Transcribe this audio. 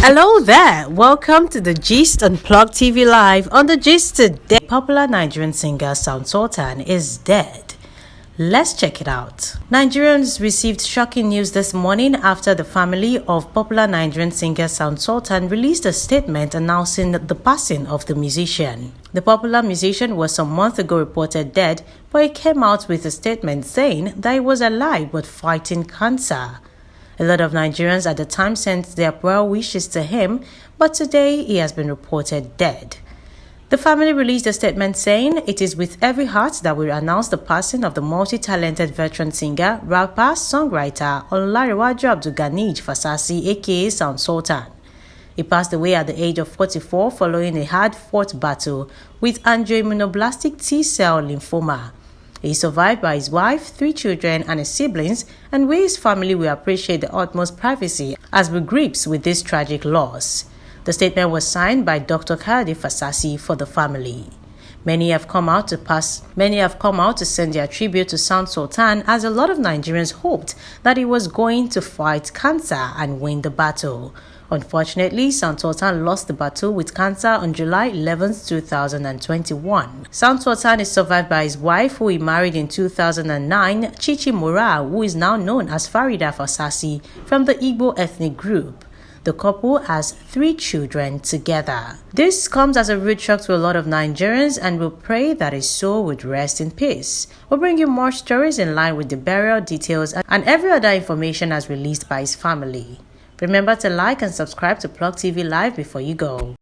Hello there, welcome to the Gist on Plug TV Live. On the Gist today, popular Nigerian singer Sultan is dead. Let's check it out. Nigerians received shocking news this morning after the family of popular Nigerian singer Sultan released a statement announcing the passing of the musician. The popular musician was some months ago reported dead, but he came out with a statement saying that he was alive but fighting cancer. A lot of Nigerians at the time sent their well wishes to him, but today he has been reported dead. The family released a statement saying, "It is with every heart that we announce the passing of the multi-talented veteran singer, rapper, songwriter Olariwaju Abdulganij Fasasi aka Sultan. He passed away at the age of 44 following a hard-fought battle with angioimmunoblastic T-cell lymphoma. He is survived by his wife, 3 children, and his siblings, and we, his family, will appreciate the utmost privacy as we grips with this tragic loss." The statement was signed by Dr. Kayode Fasasi for the family. Many have come out to send their tribute to Sultan, as a lot of Nigerians hoped that he was going to fight cancer and win the battle. Unfortunately, Sultan lost the battle with cancer on July 11, 2021. Sultan is survived by his wife, who he married in 2009, Chichi Mora, who is now known as Farida Fasasi, from the Igbo ethnic group. The couple has 3 children together. This comes as a rude shock to a lot of Nigerians, and we'll pray that his soul would rest in peace. We'll bring you more stories in line with the burial details and every other information as released by his family. Remember to like and subscribe to Plug TV Live before you go.